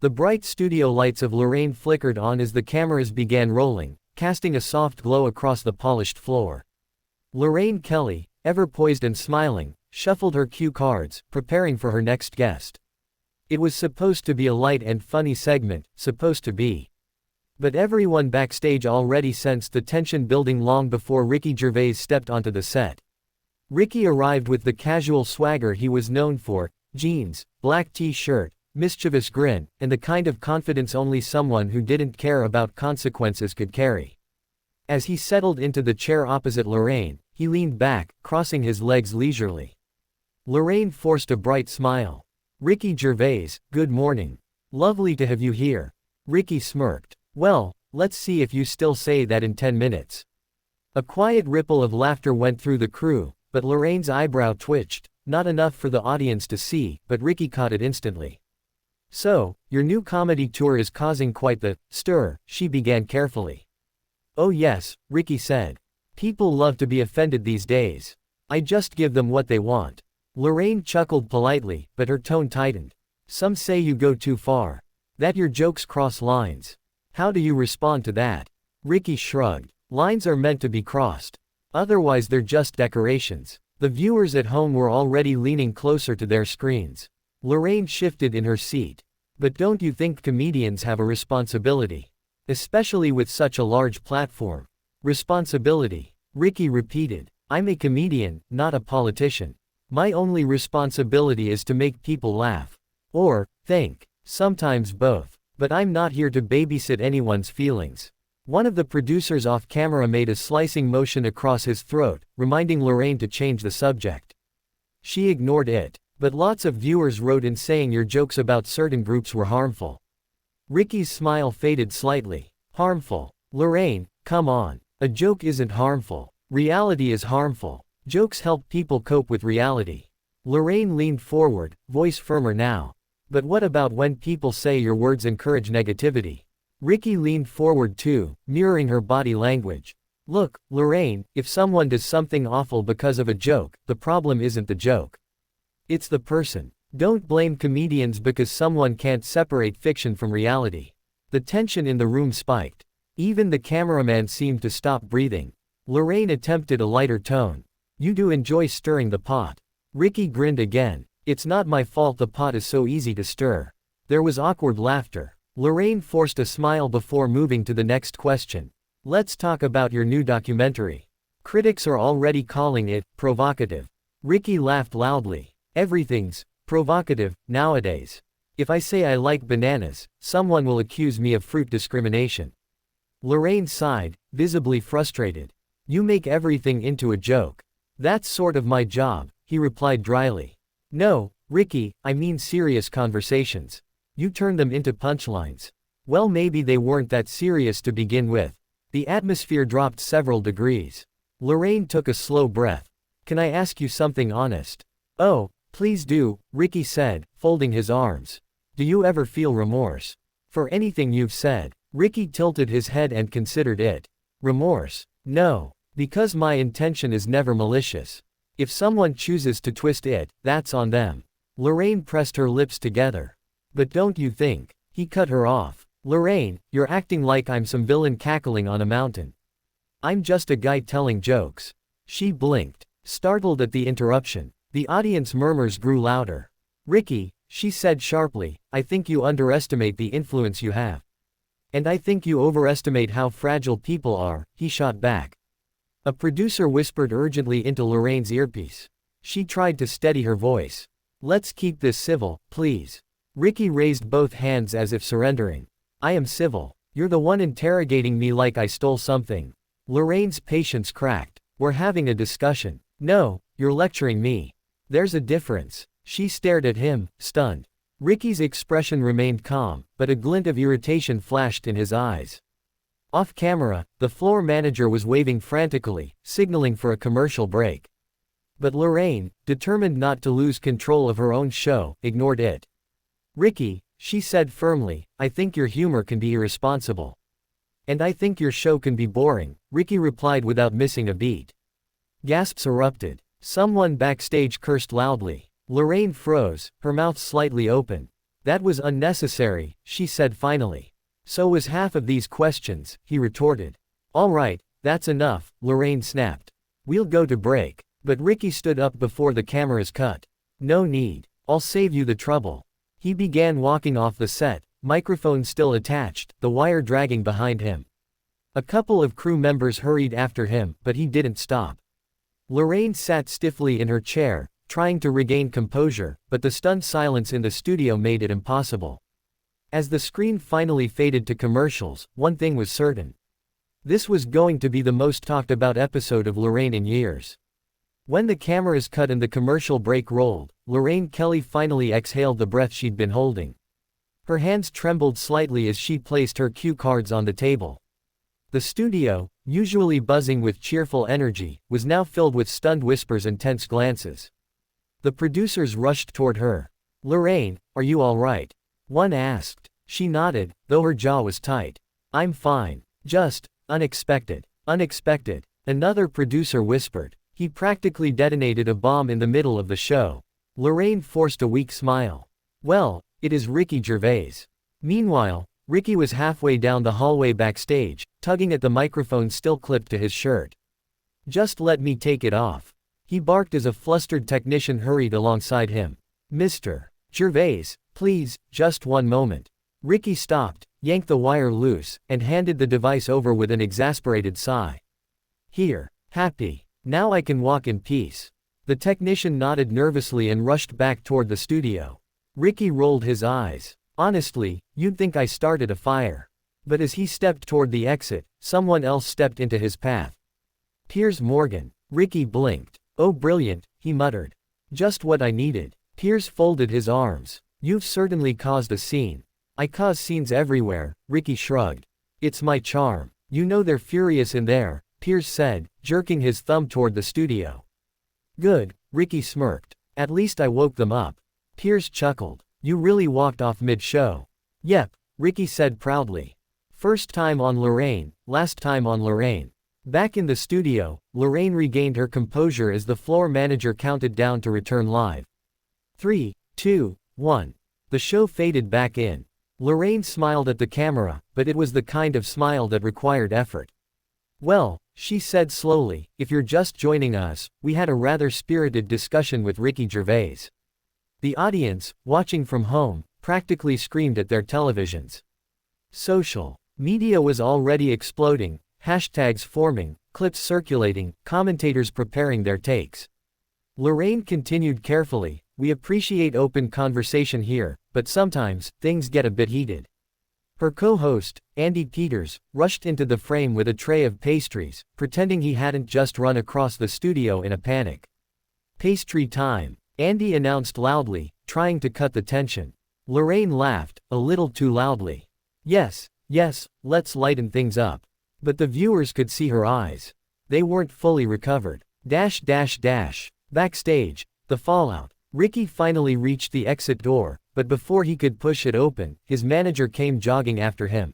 The bright studio lights of Lorraine flickered on as the cameras began rolling, casting a soft glow across the polished floor. Lorraine Kelly, ever poised and smiling, shuffled her cue cards, preparing for her next guest. It was supposed to be a light and funny segment, supposed to be. But everyone backstage already sensed the tension building long before Ricky Gervais stepped onto the set. Ricky arrived with the casual swagger he was known for: jeans, black t-shirt, mischievous grin, and the kind of confidence only someone who didn't care about consequences could carry. As he settled into the chair opposite Lorraine, he leaned back, crossing his legs leisurely. Lorraine forced a bright smile. "Ricky Gervais, good morning. Lovely to have you here." Ricky smirked. "Well, let's see if you still say that in 10 minutes. A quiet ripple of laughter went through the crew, but Lorraine's eyebrow twitched, not enough for the audience to see, but Ricky caught it instantly. "So, your new comedy tour is causing quite the stir," she began carefully. "Oh yes," Ricky said. "People love to be offended these days. I just give them what they want." Lorraine chuckled politely, but her tone tightened. "Some say you go too far. That your jokes cross lines. How do you respond to that?" Ricky shrugged. "Lines are meant to be crossed. Otherwise they're just decorations." The viewers at home were already leaning closer to their screens. Lorraine shifted in her seat. "But don't you think comedians have a responsibility? Especially with such a large platform." "Responsibility," Ricky repeated. "I'm a comedian, not a politician. My only responsibility is to make people laugh. Or think. Sometimes both. But I'm not here to babysit anyone's feelings." One of the producers off camera made a slicing motion across his throat, reminding Lorraine to change the subject. She ignored it. "But lots of viewers wrote in saying your jokes about certain groups were harmful." Ricky's smile faded slightly. "Harmful? Lorraine, come on. A joke isn't harmful. Reality is harmful. Jokes help people cope with reality." Lorraine leaned forward, voice firmer now. "But what about when people say your words encourage negativity?" Ricky leaned forward too, mirroring her body language. "Look, Lorraine, if someone does something awful because of a joke, the problem isn't the joke. It's the person. Don't blame comedians because someone can't separate fiction from reality." The tension in the room spiked. Even the cameraman seemed to stop breathing. Lorraine attempted a lighter tone. "You do enjoy stirring the pot." Ricky grinned again. "It's not my fault the pot is so easy to stir." There was awkward laughter. Lorraine forced a smile before moving to the next question. "Let's talk about your new documentary. Critics are already calling it provocative." Ricky laughed loudly. "Everything's provocative nowadays. If I say I like bananas, someone will accuse me of fruit discrimination." Lorraine sighed, visibly frustrated. "You make everything into a joke." "That's sort of my job," he replied dryly. "No, Ricky, I mean serious conversations. You turn them into punchlines." "Well, maybe they weren't that serious to begin with." The atmosphere dropped several degrees. Lorraine took a slow breath. "Can I ask you something honest?" "Oh, please do," Ricky said, folding his arms. "Do you ever feel remorse for anything you've said?" Ricky tilted his head and considered it. "Remorse? No. Because my intention is never malicious. If someone chooses to twist it, that's on them." Lorraine pressed her lips together. "But don't you think?" He cut her off. "Lorraine, you're acting like I'm some villain cackling on a mountain. I'm just a guy telling jokes." She blinked, startled at the interruption. The audience murmurs grew louder. "Ricky," she said sharply, "I think you underestimate the influence you have." "And I think you overestimate how fragile people are," he shot back. A producer whispered urgently into Lorraine's earpiece. She tried to steady her voice. "Let's keep this civil, please." Ricky raised both hands as if surrendering. "I am civil. You're the one interrogating me like I stole something." Lorraine's patience cracked. "We're having a discussion." "No, you're lecturing me." "There's a difference." She stared at him, stunned. Ricky's expression remained calm, but a glint of irritation flashed in his eyes. Off camera, the floor manager was waving frantically, signaling for a commercial break. But Lorraine, determined not to lose control of her own show, ignored it. "Ricky," she said firmly, "I think your humor can be irresponsible. And I think your show can be boring," Ricky replied without missing a beat. Gasps erupted. Someone backstage cursed loudly. Lorraine froze, her mouth slightly open. That was unnecessary, she said finally. So was half of these questions, he retorted. All right, that's enough, Lorraine snapped. We'll go to break. But Ricky stood up before the cameras cut. No need. I'll save you the trouble. He began walking off the set, microphone still attached, the wire dragging behind him. A couple of crew members hurried after him, but he didn't stop. Lorraine sat stiffly in her chair, trying to regain composure, but the stunned silence in the studio made it impossible. As the screen finally faded to commercials, one thing was certain. This was going to be the most talked about episode of Lorraine in years. When the cameras cut and the commercial break rolled, Lorraine Kelly finally exhaled the breath she'd been holding. Her hands trembled slightly as she placed her cue cards on the table. The studio, usually buzzing with cheerful energy, was now filled with stunned whispers and tense glances. The producers rushed toward her. "Lorraine, are you all right?" one asked. She nodded, though her jaw was tight. "I'm fine. Just, unexpected. Unexpected." Another producer whispered. He practically detonated a bomb in the middle of the show. Lorraine forced a weak smile. "Well, it is Ricky Gervais." Meanwhile, Ricky was halfway down the hallway backstage, tugging at the microphone still clipped to his shirt. "Just let me take it off," he barked as a flustered technician hurried alongside him. "Mr. Gervais, please, just one moment." Ricky stopped, yanked the wire loose, and handed the device over with an exasperated sigh. "Here. Happy. Now I can walk in peace." The technician nodded nervously and rushed back toward the studio. Ricky rolled his eyes. "Honestly, you'd think I started a fire." But as he stepped toward the exit, someone else stepped into his path. "Piers Morgan." Ricky blinked. "Oh brilliant," he muttered. "Just what I needed." Piers folded his arms. "You've certainly caused a scene." "I cause scenes everywhere," Ricky shrugged. "It's my charm. You know they're furious in there," Piers said, jerking his thumb toward the studio. "Good," Ricky smirked. "At least I woke them up." Piers chuckled. "You really walked off mid-show." "Yep," Ricky said proudly. First time on Lorraine, last time on Lorraine. Back in the studio, Lorraine regained her composure as the floor manager counted down to return live. 3, 2, 1. The show faded back in. Lorraine smiled at the camera, but it was the kind of smile that required effort. "Well," she said slowly, "if you're just joining us, we had a rather spirited discussion with Ricky Gervais." The audience, watching from home, practically screamed at their televisions. Social media was already exploding, hashtags forming, clips circulating, commentators preparing their takes. Lorraine continued carefully, "We appreciate open conversation here, but sometimes, things get a bit heated." Her co-host, Andy Peters, rushed into the frame with a tray of pastries, pretending he hadn't just run across the studio in a panic. "Pastry time," Andy announced loudly, trying to cut the tension. Lorraine laughed, a little too loudly. Yes, let's lighten things up." But the viewers could see her eyes. They weren't fully recovered. Backstage, the fallout. Ricky finally reached the exit door, but before he could push it open, his manager came jogging after him.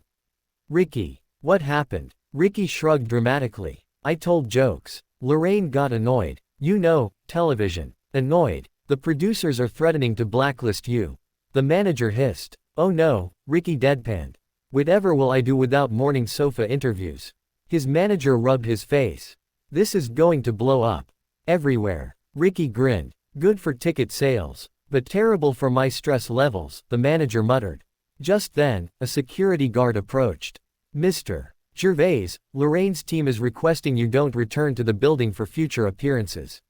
"Ricky, what happened?" Ricky shrugged dramatically. "I told jokes." Lorraine got annoyed. "You know, television." Annoyed. "The producers are threatening to blacklist you." The manager hissed. "Oh no," Ricky deadpanned. "Whatever will I do without morning sofa interviews?" His manager rubbed his face. "This is going to blow up. Everywhere." Ricky grinned. "Good for ticket sales. But terrible for my stress levels," the manager muttered. Just then, a security guard approached. "Mr. Gervais, Lorraine's team is requesting you don't return to the building for future appearances."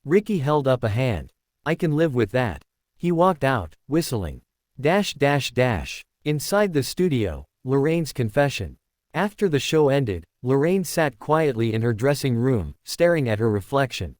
Ricky held up a hand. "I can live with that." He walked out, whistling. Inside the studio, Lorraine's confession. After the show ended, Lorraine sat quietly in her dressing room, staring at her reflection.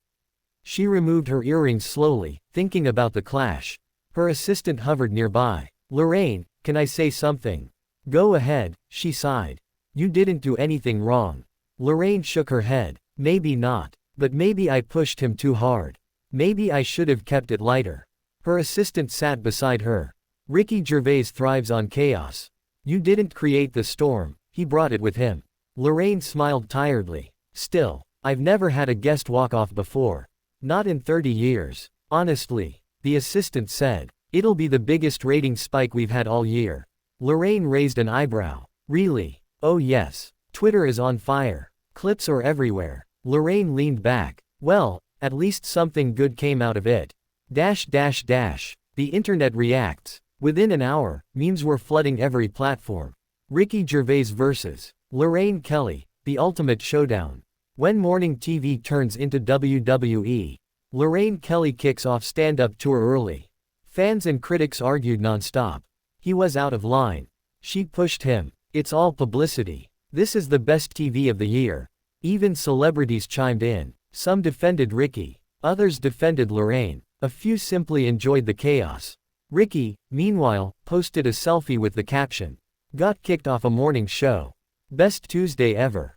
She removed her earrings slowly, thinking about the clash. Her assistant hovered nearby. "Lorraine, can I say something?" "Go ahead," she sighed. "You didn't do anything wrong." Lorraine shook her head. "Maybe not. But maybe I pushed him too hard. Maybe I should have kept it lighter." Her assistant sat beside her. "Ricky Gervais thrives on chaos. You didn't create the storm, he brought it with him." Lorraine smiled tiredly. "Still, I've never had a guest walk off before. Not in 30 years. Honestly," the assistant said. It'll be the biggest rating spike we've had all year. Lorraine raised an eyebrow. Really? Oh yes. Twitter is on fire. Clips are everywhere. Lorraine leaned back. Well, at least something good came out of it. The internet reacts. Within an hour, memes were flooding every platform. Ricky Gervais vs. Lorraine Kelly, the ultimate showdown. When morning TV turns into WWE, Lorraine Kelly kicks off stand-up tour early. Fans and critics argued non-stop. He was out of line. She pushed him. It's all publicity. This is the best TV of the year. Even celebrities chimed in. Some defended Ricky. Others defended Lorraine. A few simply enjoyed the chaos. Ricky, meanwhile, posted a selfie with the caption, "Got kicked off a morning show. Best Tuesday ever.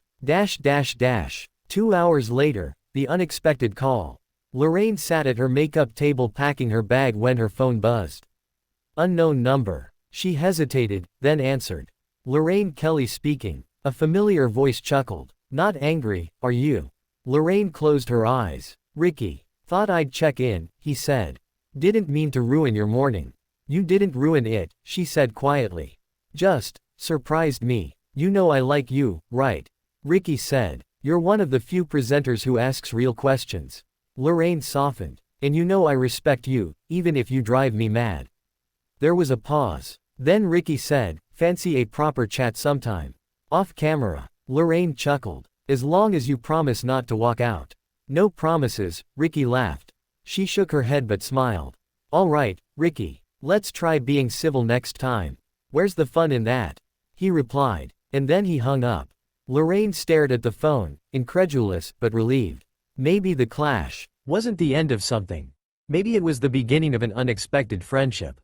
2 hours later, the unexpected call. Lorraine sat at her makeup table packing her bag when her phone buzzed. Unknown number. She hesitated, then answered. Lorraine Kelly speaking. A familiar voice chuckled. Not angry, are you? Lorraine closed her eyes. Ricky. Thought I'd check in, he said. Didn't mean to ruin your morning. You didn't ruin it, she said quietly. Just surprised me. You know I like you, right? Ricky said. You're one of the few presenters who asks real questions. Lorraine softened. And you know I respect you, even if you drive me mad. There was a pause. Then Ricky said, fancy a proper chat sometime. Off camera. Lorraine chuckled. As long as you promise not to walk out. No promises, Ricky laughed. She shook her head but smiled. All right, Ricky. Let's try being civil next time. Where's the fun in that? He replied. And then he hung up. Lorraine stared at the phone, incredulous but relieved. Maybe the clash wasn't the end of something. Maybe it was the beginning of an unexpected friendship.